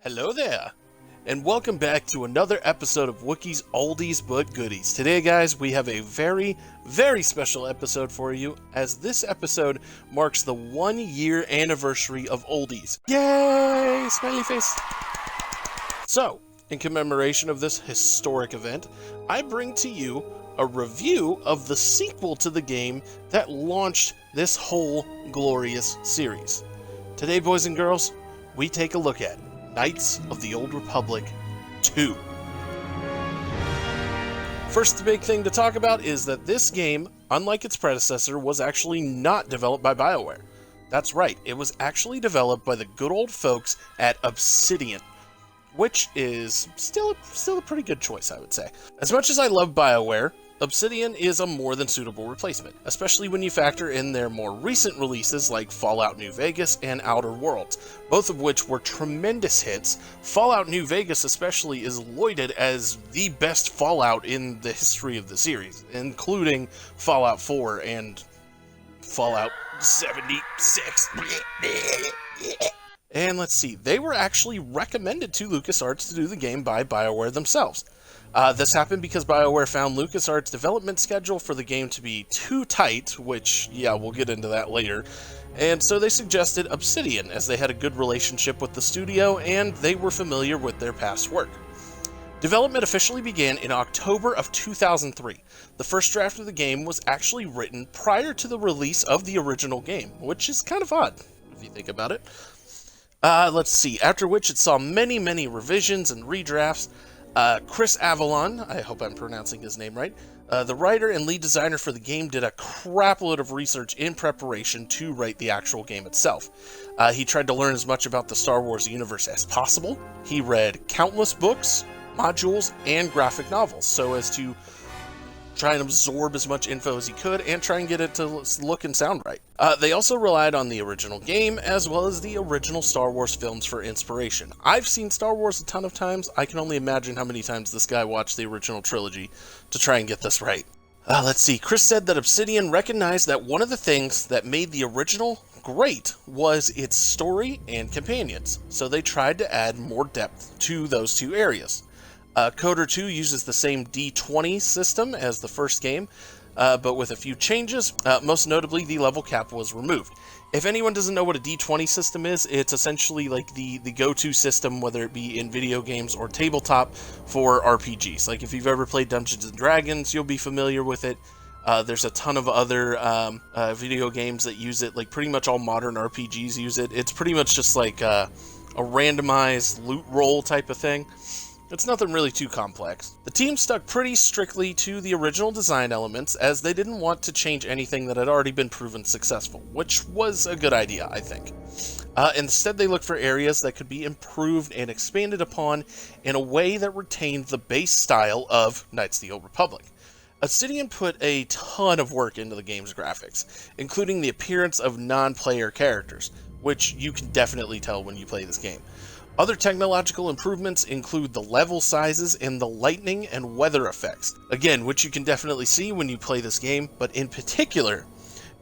Hello there, and welcome back to another episode of Wookiee's Oldies but Goodies. Today, guys, we have a very, very special episode for you, as this episode marks the 1-year anniversary of Oldies. Yay! Smiley face! So, in commemoration of this historic event, I bring to you a review of the sequel to the game that launched this whole glorious series. Today, boys and girls, we take a look at Knights of the Old Republic 2. First big thing to talk about is that this game, unlike its predecessor, was actually not developed by BioWare. That's right, it was actually developed by the good old folks at Obsidian, which is still a pretty good choice, I would say. As much as I love BioWare, Obsidian is a more than suitable replacement, especially when you factor in their more recent releases like Fallout New Vegas and Outer Worlds, both of which were tremendous hits. Fallout New Vegas especially is lauded as the best Fallout in the history of the series, including Fallout 4 and Fallout 76. And let's see, they were actually recommended to LucasArts to do the game by BioWare themselves. This happened because BioWare found LucasArts' development schedule for the game to be too tight, which, yeah, we'll get into that later, and so they suggested Obsidian, as they had a good relationship with the studio and they were familiar with their past work. Development officially began in October of 2003. The first draft of the game was actually written prior to the release of the original game, which is kind of odd, if you think about it. Let's see, after which it saw many, many revisions and redrafts. Chris Avalon, I hope I'm pronouncing his name right, the writer and lead designer for the game, did a crapload of research in preparation to write the actual game itself. He tried to learn as much about the Star Wars universe as possible. He read countless books, modules, and graphic novels, so as to try and absorb as much info as he could and try and get it to look and sound right. They also relied on the original game as well as the original Star Wars films for inspiration. I've seen Star Wars a ton of times. I can only imagine how many times this guy watched the original trilogy to try and get this right. Let's see. Chris said that Obsidian recognized that one of the things that made the original great was its story and companions, so they tried to add more depth to those two areas. Coder 2 uses the same D20 system as the first game, but with a few changes. Most notably, the level cap was removed. If anyone doesn't know what a D20 system is, it's essentially like the go-to system, whether it be in video games or tabletop, for RPGs. Like if you've ever played Dungeons & Dragons, you'll be familiar with it. There's a ton of other video games that use it, like pretty much all modern RPGs use it. It's pretty much just like a randomized loot roll type of thing. It's nothing really too complex. The team stuck pretty strictly to the original design elements, as they didn't want to change anything that had already been proven successful, which was a good idea, I think. Instead, they looked for areas that could be improved and expanded upon in a way that retained the base style of Knights of the Old Republic. Obsidian put a ton of work into the game's graphics, including the appearance of non-player characters, which you can definitely tell when you play this game. Other technological improvements include the level sizes and the lightning and weather effects, again, which you can definitely see when you play this game, but in particular,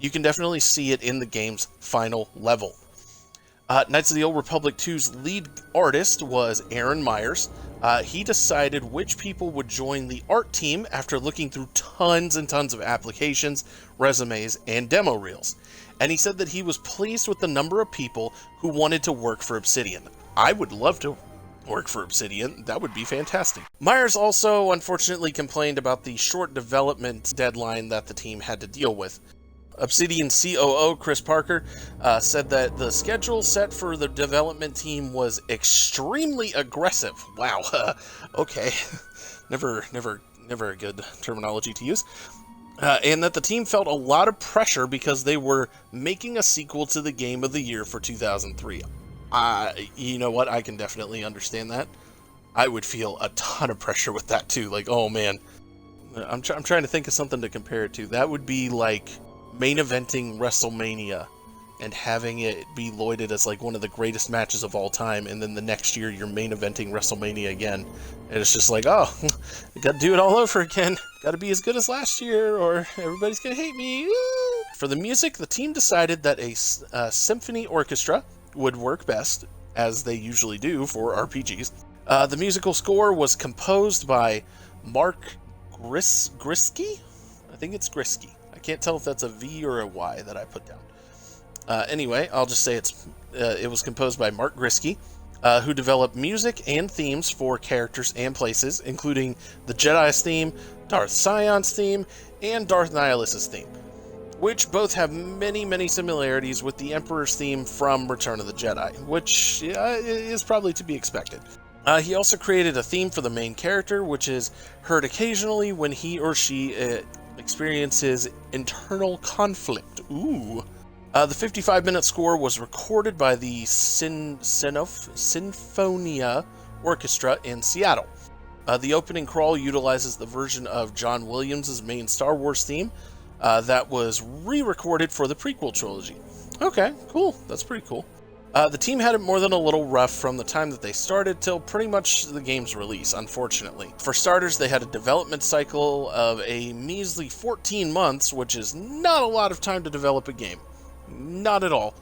you can definitely see it in the game's final level. Knights of the Old Republic 2's lead artist was Aaron Myers. He decided which people would join the art team after looking through tons and tons of applications, resumes, and demo reels. And he said that he was pleased with the number of people who wanted to work for Obsidian. I would love to work for Obsidian. That would be fantastic. Myers also unfortunately complained about the short development deadline that the team had to deal with. Obsidian COO Chris Parker said that the schedule set for the development team was extremely aggressive. Wow. Okay. Never a good terminology to use. And that the team felt a lot of pressure because they were making a sequel to the Game of the Year for 2003. You know what? I can definitely understand that. I would feel a ton of pressure with that too. Like, oh man, I'm trying to think of something to compare it to. That would be like main eventing WrestleMania and having it be lauded as like one of the greatest matches of all time, and then the next year you're main eventing WrestleMania again, and it's just like, oh, I gotta do it all over again. Gotta be as good as last year, or everybody's gonna hate me. For the music, the team decided that a symphony orchestra would work best, as they usually do for RPGs. The musical score was composed by Mark Grisky? I think it's Grisky. I can't tell if that's a V or a Y that I put down. Anyway, I'll just say it was composed by Mark Grisky, who developed music and themes for characters and places, including the Jedi's theme, Darth Sion's theme, and Darth Nihilus' theme, which both have many, many similarities with the Emperor's theme from Return of the Jedi, which is probably to be expected. He also created a theme for the main character, which is heard occasionally when he or she experiences internal conflict. Ooh. The 55-minute score was recorded by the Sinfonia Orchestra in Seattle. The opening crawl utilizes the version of John Williams' main Star Wars theme that was re-recorded for the prequel trilogy. Okay, cool. That's pretty cool. The team had it more than a little rough from the time that they started till pretty much the game's release, unfortunately. For starters, they had a development cycle of a measly 14 months, which is not a lot of time to develop a game. Not at all.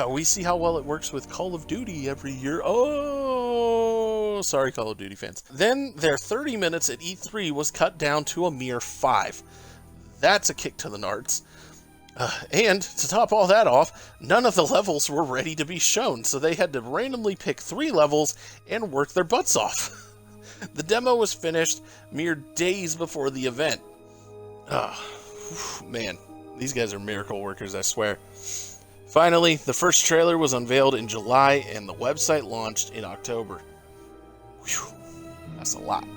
We see how well it works with Call of Duty every year. Oh, sorry, Call of Duty fans. Then their 30 minutes at E3 was cut down to a mere 5. That's a kick to the nards. And to top all that off, none of the levels were ready to be shown, so they had to randomly pick 3 levels and work their butts off. The demo was finished mere days before the event. Man, these guys are miracle workers, I swear. Finally, the first trailer was unveiled in July, and the website launched in October. Whew, that's a lot.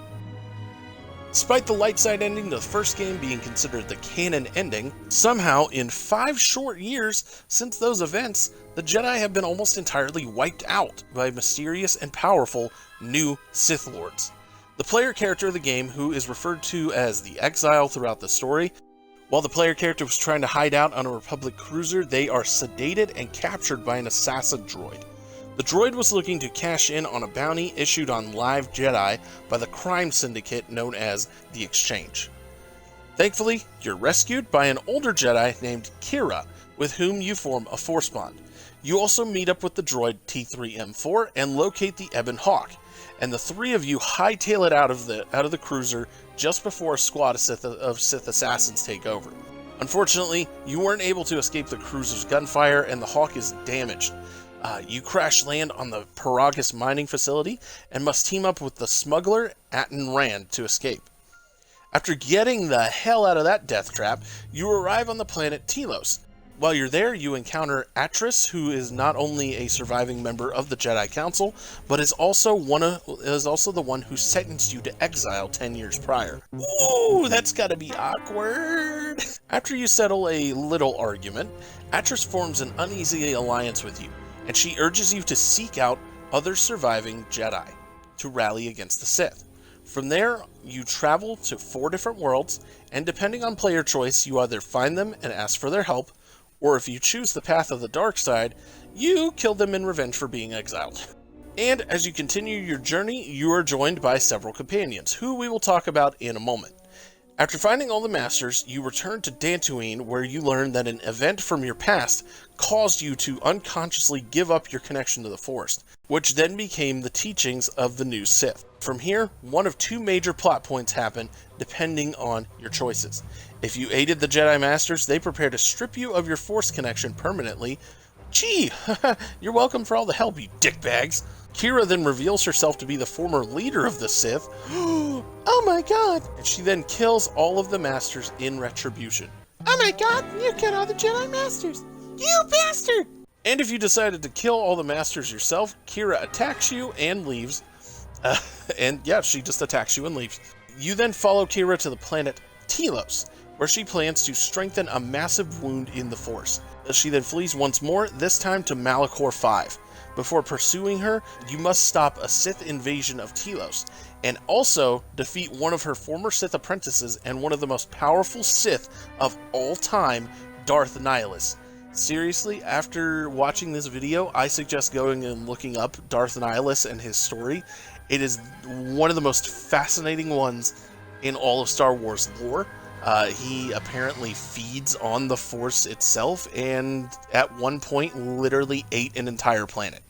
Despite the light side ending to the first game being considered the canon ending, somehow in 5 short years since those events, the Jedi have been almost entirely wiped out by mysterious and powerful new Sith Lords. The player character of the game, who is referred to as the Exile throughout the story, while the player character was trying to hide out on a Republic cruiser, they are sedated and captured by an assassin droid. The droid was looking to cash in on a bounty issued on live Jedi by the crime syndicate known as the Exchange. Thankfully, you're rescued by an older Jedi named Kira, with whom you form a force bond. You also meet up with the droid T3M4 and locate the Ebon Hawk, and the 3 of you hightail it out of the cruiser just before a squad of Sith assassins take over. Unfortunately, you weren't able to escape the cruiser's gunfire, and the Hawk is damaged. You crash land on the Paragus mining facility and must team up with the smuggler Atten Rand to escape. After getting the hell out of that death trap, you arrive on the planet Telos. While you're there, you encounter Atris, who is not only a surviving member of the Jedi Council, but is also the one who sentenced you to exile 10 years prior. Ooh, that's gotta be awkward. After you settle a little argument, Atris forms an uneasy alliance with you, and she urges you to seek out other surviving Jedi to rally against the Sith. From there, you travel to 4 different worlds, and depending on player choice, you either find them and ask for their help, or if you choose the path of the dark side, you kill them in revenge for being exiled. And as you continue your journey, you are joined by several companions, who we will talk about in a moment. After finding all the Masters, you return to Dantooine, where you learn that an event from your past caused you to unconsciously give up your connection to the Force, which then became the teachings of the new Sith. From here, one of 2 major plot points happen, depending on your choices. If you aided the Jedi Masters, they prepare to strip you of your Force connection permanently. Gee, you're welcome for all the help, you dickbags. Kira then reveals herself to be the former leader of the Sith. Oh my god! And she then kills all of the Masters in retribution. Oh my god, you killed all the Jedi Masters! You bastard! And if you decided to kill all the Masters yourself, Kira attacks you and leaves. And yeah, she just attacks you and leaves. You then follow Kira to the planet Telos, where she plans to strengthen a massive wound in the Force. She then flees once more, this time to Malachor 5. Before pursuing her, you must stop a Sith invasion of Telos, and also defeat one of her former Sith apprentices and one of the most powerful Sith of all time, Darth Nihilus. Seriously, after watching this video, I suggest going and looking up Darth Nihilus and his story. It is one of the most fascinating ones in all of Star Wars lore. He apparently feeds on the Force itself, and at one point literally ate an entire planet.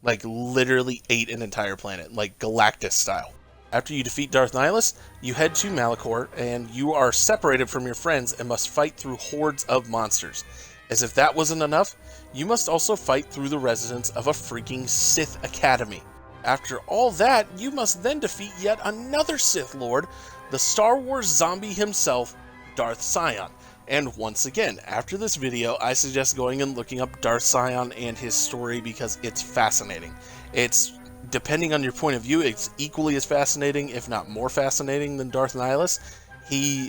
Like, literally ate an entire planet, like Galactus style. After you defeat Darth Nihilus, you head to Malachor, and you are separated from your friends and must fight through hordes of monsters. As if that wasn't enough, you must also fight through the residents of a freaking Sith Academy. After all that, you must then defeat yet another Sith Lord, the Star Wars zombie himself, Darth Sion. And once again, after this video, I suggest going and looking up Darth Sion and his story because it's fascinating. It's, depending on your point of view, it's equally as fascinating, if not more fascinating, than Darth Nihilus.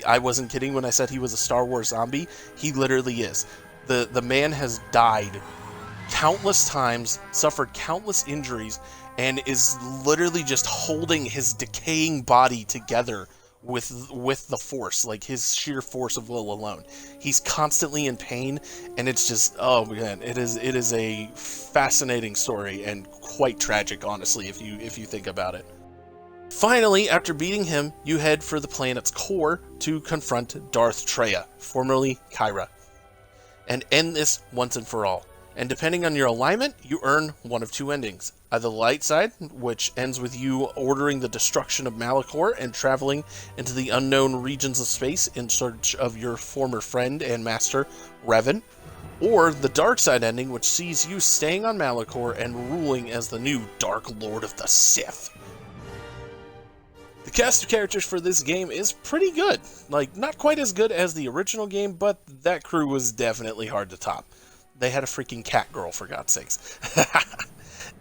I wasn't kidding when I said he was a Star Wars zombie. He literally is. The man has died countless times, suffered countless injuries, and is literally just holding his decaying body together with the Force, like his sheer force of will alone. He's constantly in pain, and it's just, oh man, it is a fascinating story and quite tragic, honestly, if you think about it. Finally, after beating him, you head for the planet's core to confront Darth Traya, formerly Kyra, and end this once and for all. And depending on your alignment, you earn one of two endings. Either the light side, which ends with you ordering the destruction of Malachor and traveling into the unknown regions of space in search of your former friend and master, Revan, or the dark side ending, which sees you staying on Malachor and ruling as the new Dark Lord of the Sith. The cast of characters for this game is pretty good. Like, not quite as good as the original game, but that crew was definitely hard to top. They had a freaking cat girl, for God's sakes.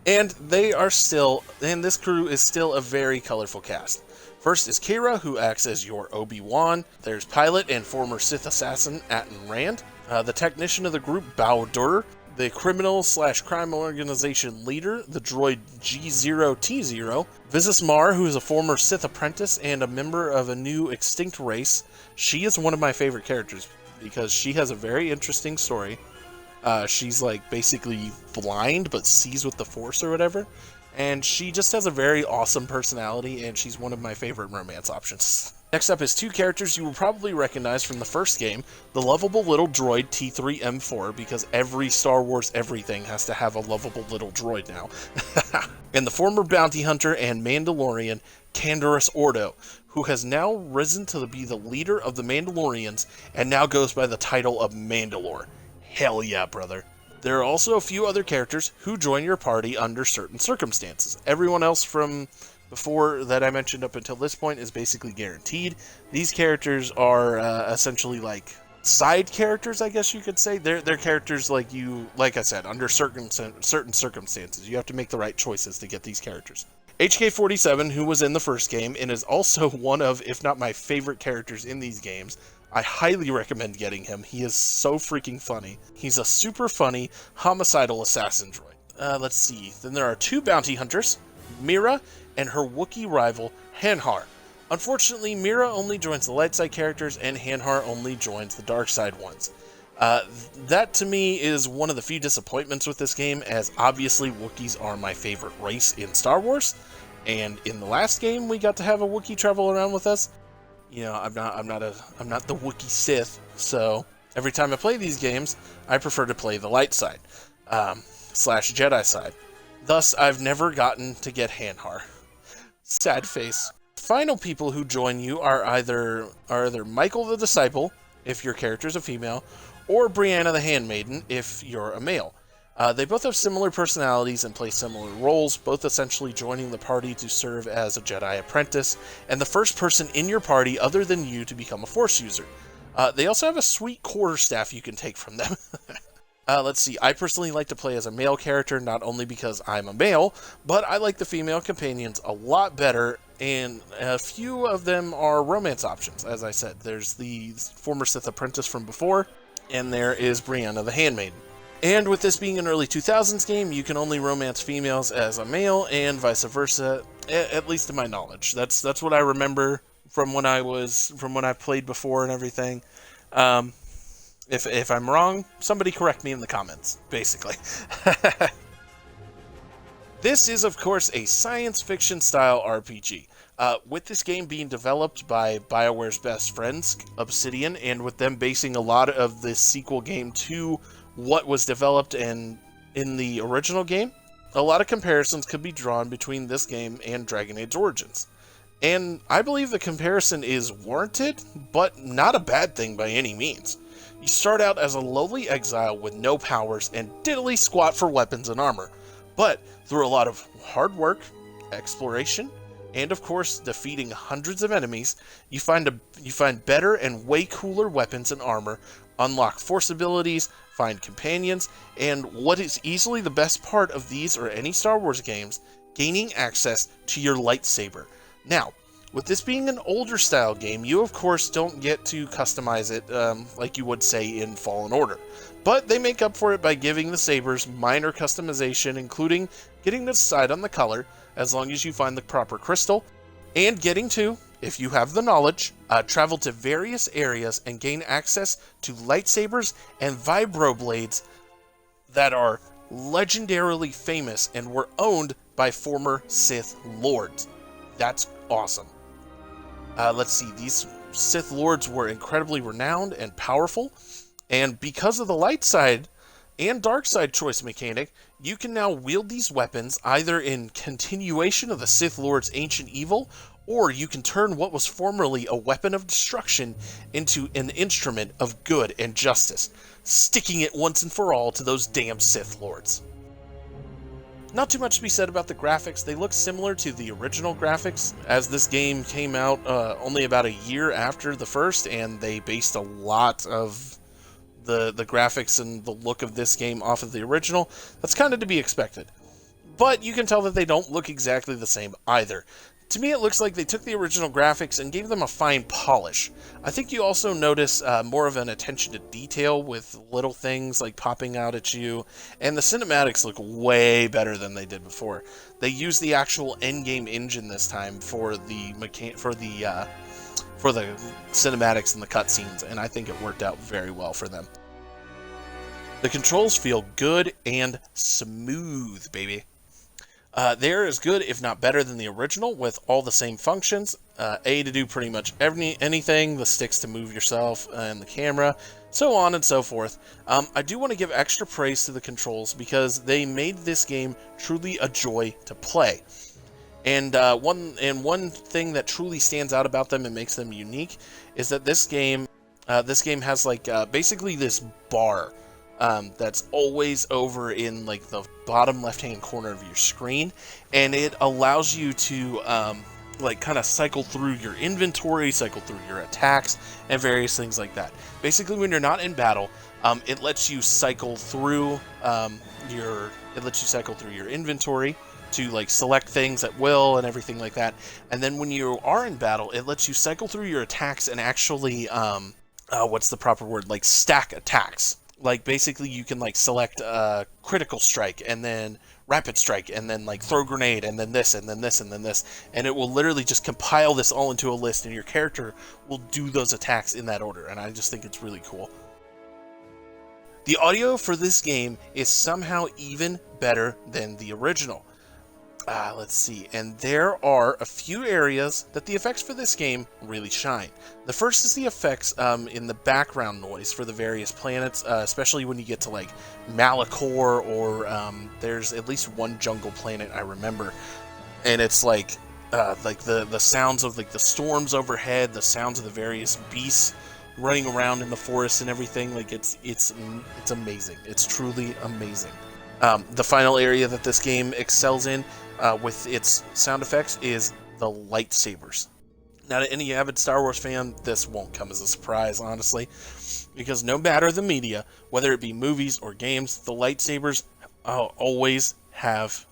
And this crew is still a very colorful cast. First is Kira, who acts as your Obi-Wan. There's pilot and former Sith assassin Atton Rand. The technician of the group, Bao Dur. The criminal/crime organization leader, the droid G0T0. Vizsla Marr, who is a former Sith apprentice and a member of a new extinct race. She is one of my favorite characters because she has a very interesting story. She's like basically blind but sees with the Force or whatever, and she just has a very awesome personality, and she's one of my favorite romance options. Next up is two characters you will probably recognize from the first game, the lovable little droid T3M4, because every Star Wars everything has to have a lovable little droid now, and the former bounty hunter and Mandalorian Canderous Ordo, who has now risen to be the leader of the Mandalorians and now goes by the title of Mandalore. Hell yeah, brother. There are also a few other characters who join your party under certain circumstances. Everyone else from before that I mentioned up until this point is basically guaranteed. These characters are essentially like side characters, I guess you could say. They're characters like I said, under certain circumstances. You have to make the right choices to get these characters. HK-47, who was in the first game and is also one of, if not my favorite characters in these games, I highly recommend getting him. He is so freaking funny. He's a super funny, homicidal assassin droid. Let's see. Then there are two bounty hunters, Mira and her Wookiee rival, Hanhar. Unfortunately, Mira only joins the light side characters, and Hanhar only joins the dark side ones. That, to me, is one of the few disappointments with this game, as obviously Wookiees are my favorite race in Star Wars, and in the last game we got to have a Wookiee travel around with us. You know, I'm not the Wookiee Sith, so every time I play these games, I prefer to play the light side, slash Jedi side. Thus, I've never gotten to get Hanhar. Sad face. Final people who join you are either Michael the Disciple, if your character is a female, or Brianna the Handmaiden, if you're a male. They both have similar personalities and play similar roles, both essentially joining the party to serve as a Jedi apprentice, and the first person in your party other than you to become a Force user. They also have a sweet quarterstaff you can take from them. Let's see, I personally like to play as a male character, not only because I'm a male, but I like the female companions a lot better, and a few of them are romance options. As I said, there's the former Sith apprentice from before, and there is Brianna the Handmaiden. And with this being an early 2000s game, you can only romance females as a male, and vice versa, at least to my knowledge. That's what I remember from when I played before and everything. If I'm wrong, somebody correct me in the comments, basically. This is, of course, a science fiction style RPG. With this game being developed by BioWare's best friends, Obsidian, and with them basing a lot of this sequel game to what was developed in the original game, a lot of comparisons could be drawn between this game and Dragon Age Origins. And I believe the comparison is warranted, but not a bad thing by any means. You start out as a lowly exile with no powers and diddly squat for weapons and armor, but through a lot of hard work, exploration, and of course defeating hundreds of enemies, you find better and way cooler weapons and armor, unlock force abilities, find companions, and what is easily the best part of these or any Star Wars games, gaining access to your lightsaber. Now, with this being an older style game, you of course don't get to customize it like you would say in Fallen Order, but they make up for it by giving the sabers minor customization, including getting to decide on the color, as long as you find the proper crystal, and getting to, if you have the knowledge, travel to various areas and gain access to lightsabers and vibroblades that are legendarily famous and were owned by former Sith Lords. That's awesome. Let's see, these Sith Lords were incredibly renowned and powerful, and because of the light side and dark side choice mechanic, you can now wield these weapons either in continuation of the Sith Lord's ancient evil, or you can turn what was formerly a weapon of destruction into an instrument of good and justice, sticking it once and for all to those damn Sith Lords. Not too much to be said about the graphics. They look similar to the original graphics, as this game came out only about a year after the first, and they based a lot of the graphics and the look of this game off of the original. That's kind of to be expected. But you can tell that they don't look exactly the same either. To me, it looks like they took the original graphics and gave them a fine polish. I think you also notice more of an attention to detail with little things like popping out at you, and the cinematics look way better than they did before. They used the actual endgame engine this time for the cinematics and the cutscenes, and I think it worked out very well for them. The controls feel good and smooth, baby. They're as good, if not better, than the original, with all the same functions. A to do pretty much anything, the sticks to move yourself, and the camera, so on and so forth. I do want to give extra praise to the controls, because they made this game truly a joy to play. And one thing that truly stands out about them and makes them unique is that this game has like basically this bar that's always over in like the bottom left-hand corner of your screen, and it allows you to like kind of cycle through your inventory, cycle through your attacks, and various things like that. Basically, when you're not in battle, it lets you cycle through your inventory to like select things at will and everything like that. And then when you are in battle, it lets you cycle through your attacks and actually what's the proper word? Like stack attacks. Like basically you can like select critical strike and then rapid strike and then like throw grenade and then this and then this and then this, and it will literally just compile this all into a list, and your character will do those attacks in that order, and I just think it's really cool. The audio for this game is somehow even better than the original. Let's see, and there are a few areas that the effects for this game really shine. The first is the effects in the background noise for the various planets, especially when you get to like Malachor, or there's at least one jungle planet I remember, and it's like the sounds of like the storms overhead, the sounds of the various beasts running around in the forest and everything. Like it's amazing. It's truly amazing. The final area that this game excels in with its sound effects is the lightsabers. Now, to any avid Star Wars fan, this won't come as a surprise, honestly, because no matter the media, whether it be movies or games, the lightsabers always have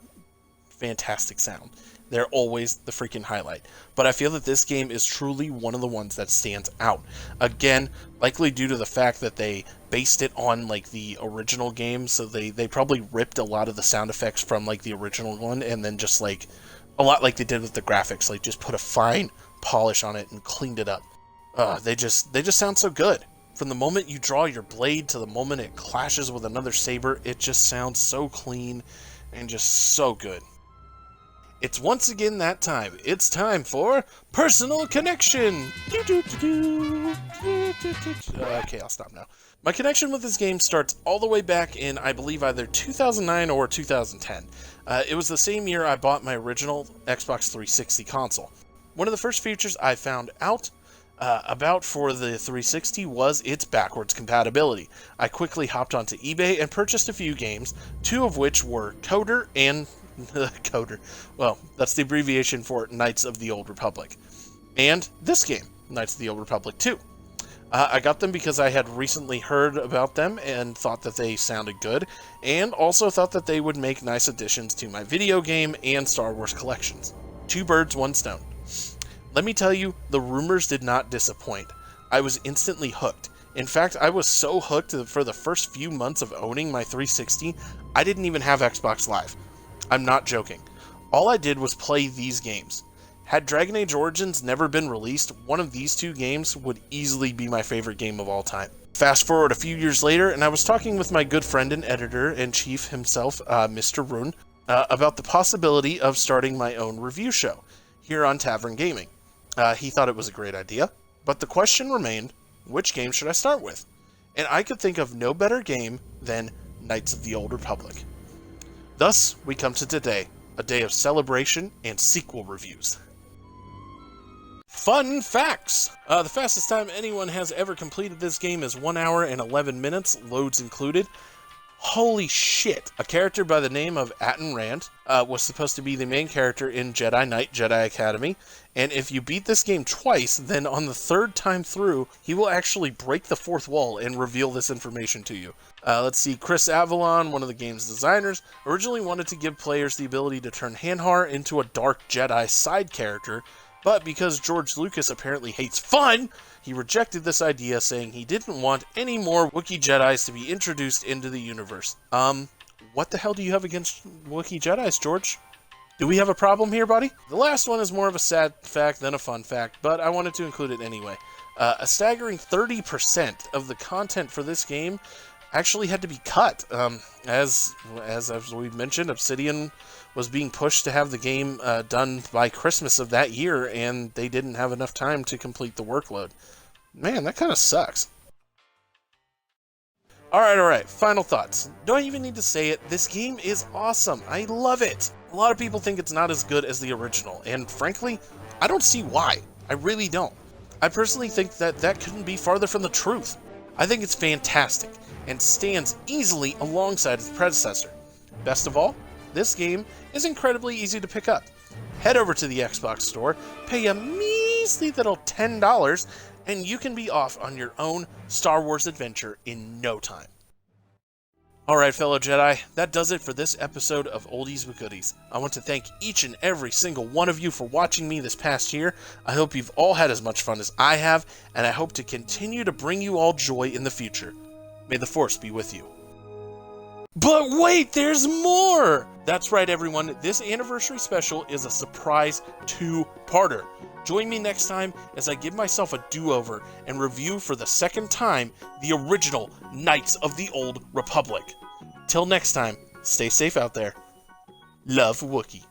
fantastic sound. They're always the freaking highlight. But I feel that this game is truly one of the ones that stands out. Again, likely due to the fact that they based it on like the original game, so they probably ripped a lot of the sound effects from like the original one, and then just like a lot like they did with the graphics, like just put a fine polish on it and cleaned it up. They just sound so good. From the moment you draw your blade to the moment it clashes with another saber, it just sounds so clean and just so good. It's once again that time. It's time for Personal Connection! Okay, I'll stop now. My connection with this game starts all the way back in, I believe, either 2009 or 2010. It was the same year I bought my original Xbox 360 console. One of the first features I found out about for the 360 was its backwards compatibility. I quickly hopped onto eBay and purchased a few games, two of which were Coder and Coder. Well, that's the abbreviation for Knights of the Old Republic. And this game, Knights of the Old Republic 2. I got them because I had recently heard about them and thought that they sounded good, and also thought that they would make nice additions to my video game and Star Wars collections. Two birds, one stone. Let me tell you, the rumors did not disappoint. I was instantly hooked. In fact, I was so hooked that for the first few months of owning my 360, I didn't even have Xbox Live. I'm not joking. All I did was play these games. Had Dragon Age Origins never been released, one of these two games would easily be my favorite game of all time. Fast forward a few years later, and I was talking with my good friend and editor-in-chief himself, Mr. Rune, about the possibility of starting my own review show here on Tavern Gaming. He thought it was a great idea, but the question remained, which game should I start with? And I could think of no better game than Knights of the Old Republic. Thus, we come to today, a day of celebration and sequel reviews. Fun facts! The fastest time anyone has ever completed this game is 1 hour and 11 minutes, loads included. Holy shit! A character by the name of Atton Rand was supposed to be the main character in Jedi Knight Jedi Academy, and if you beat this game twice, then on the third time through, he will actually break the fourth wall and reveal this information to you. Let's see, Chris Avalon, one of the game's designers, originally wanted to give players the ability to turn Hanhar into a Dark Jedi side character, but because George Lucas apparently hates fun, he rejected this idea, saying he didn't want any more WookieeJedis to be introduced into the universe. What the hell do you have against WookieeJedis, George? Do we have a problem here, buddy? The last one is more of a sad fact than a fun fact, but I wanted to include it anyway. A staggering 30% of the content for this game actually had to be cut. As we've mentioned, Obsidian was being pushed to have the game done by Christmas of that year, and they didn't have enough time to complete the workload. Man, that kind of sucks. Alright, final thoughts. Don't even need to say it, this game is awesome. I love it. A lot of people think it's not as good as the original, and frankly, I don't see why. I really don't. I personally think that couldn't be farther from the truth. I think it's fantastic, and stands easily alongside its predecessor. Best of all, this game is incredibly easy to pick up. Head over to the Xbox store, pay a measly little $10, and you can be off on your own Star Wars adventure in no time. Alright, fellow Jedi, that does it for this episode of Oldies with Goodies. I want to thank each and every single one of you for watching me this past year. I hope you've all had as much fun as I have, and I hope to continue to bring you all joy in the future. May the Force be with you. But wait, there's more! That's right, everyone. This anniversary special is a surprise two-parter. Join me next time as I give myself a do-over and review for the second time the original Knights of the Old Republic. Till next time, stay safe out there. Love, Wookiee.